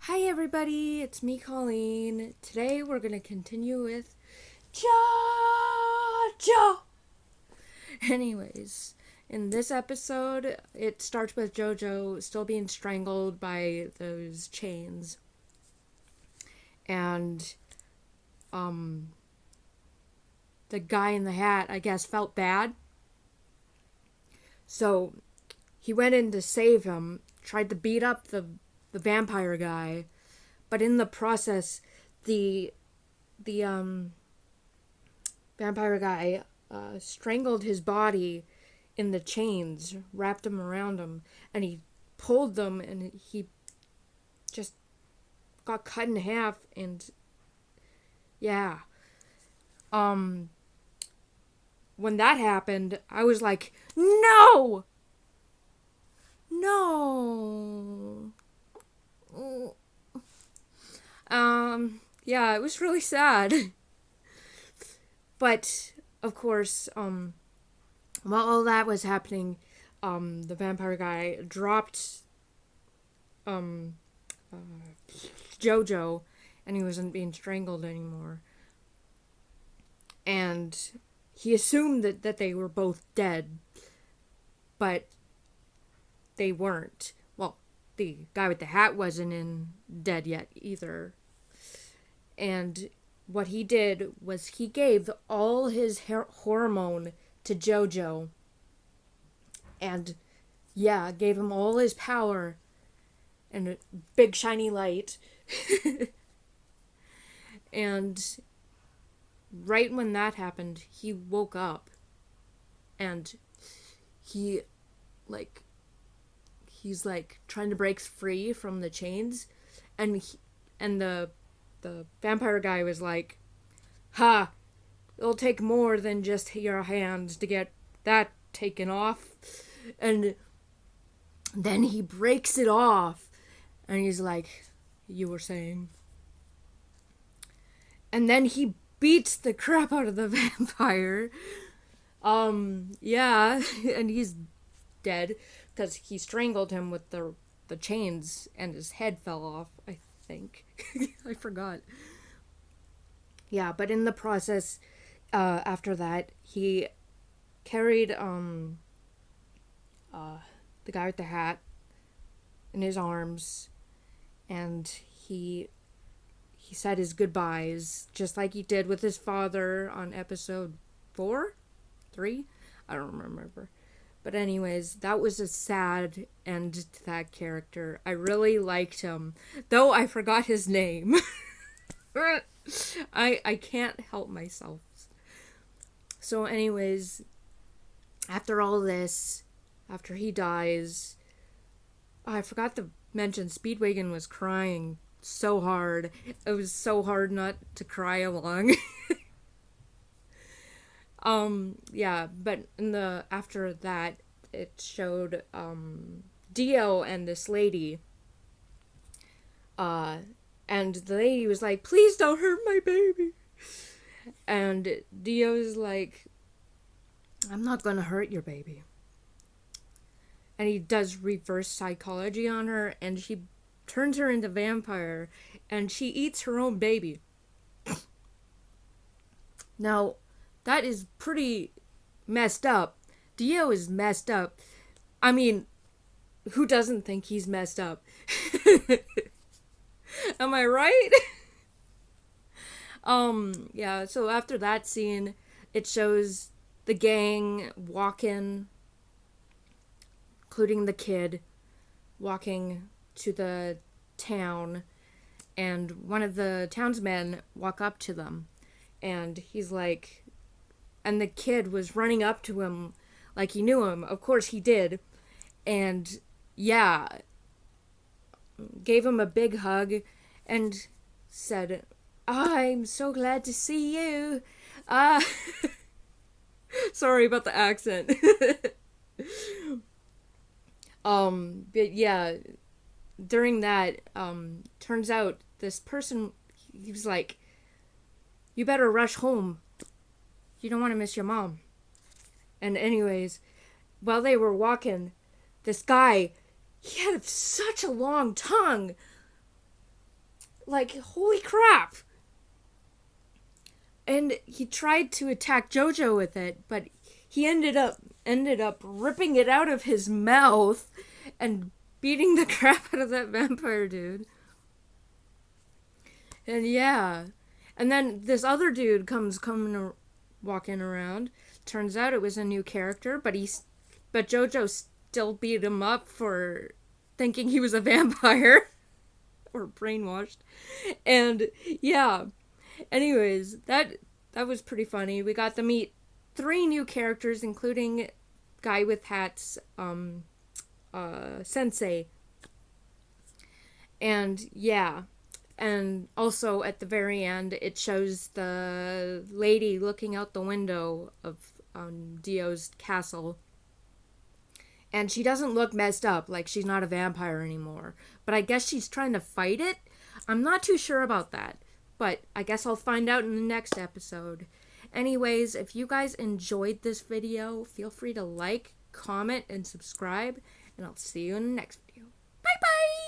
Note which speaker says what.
Speaker 1: Hi everybody, it's me Colleen. Today we're going to continue with JoJo. Anyways, in this episode, it starts with JoJo still being strangled by those chains. And the guy in the hat, I guess, felt bad. So he went in to save him, tried to beat up the vampire guy, but in the process, the vampire guy strangled his body in the chains, wrapped them around him, and he pulled them, and he just got cut in half. And yeah, when that happened, I was like, no. Yeah, it was really sad. But, of course, while all that was happening, the vampire guy dropped, JoJo, and he wasn't being strangled anymore. And he assumed that they were both dead, but they weren't. Well, the guy with the hat wasn't dead yet either. And what he did was he gave all his hormone to JoJo. And yeah, gave him all his power and a big shiny light. And right when that happened, he woke up. And he's trying to break free from the chains, and the vampire guy was like, "Ha! It'll take more than just your hands to get that taken off." And then he breaks it off, and he's like, "You were saying?" And then he beats the crap out of the vampire. Yeah, and he's dead because he strangled him with the chains, and his head fell off, I think. I forgot. Yeah, but in the process, after that, he carried the guy with the hat in his arms, and he said his goodbyes, just like he did with his father on episode 3? I don't remember. But anyways, that was a sad end to that character. I really liked him, though I forgot his name. I can't help myself. So anyways, after all this, after he dies, I forgot to mention Speedwagon was crying so hard. It was so hard not to cry along. Yeah, but after that, it showed, Dio and this lady, and the lady was like, "Please don't hurt my baby." And Dio's like, "I'm not gonna hurt your baby." And he does reverse psychology on her, and she turns her into vampire, and she eats her own baby. Now, that is pretty messed up. Dio is messed up. I mean, who doesn't think he's messed up? Am I right? Yeah, so after that scene, it shows the gang walking, including the kid, walking to the town, and one of the townsmen walk up to them, and he's like, and the kid was running up to him like he knew him. Of course he did. And yeah, gave him a big hug and said, "I'm so glad to see you." Sorry about the accent. But yeah, during that, turns out this person, he was like, "You better rush home. You don't want to miss your mom." And anyways, while they were walking, this guy, he had such a long tongue. Like, holy crap. And he tried to attack JoJo with it, but he ended up ripping it out of his mouth and beating the crap out of that vampire dude. And yeah. And then this other dude walking around. Turns out it was a new character, but JoJo still beat him up for thinking he was a vampire. Or brainwashed. And yeah. Anyways, that was pretty funny. We got to meet 3 new characters, including Guy with Hats, Sensei. And yeah. And also at the very end, it shows the lady looking out the window of Dio's castle. And she doesn't look messed up, like she's not a vampire anymore. But I guess she's trying to fight it. I'm not too sure about that. But I guess I'll find out in the next episode. Anyways, if you guys enjoyed this video, feel free to like, comment, and subscribe. And I'll see you in the next video. Bye-bye!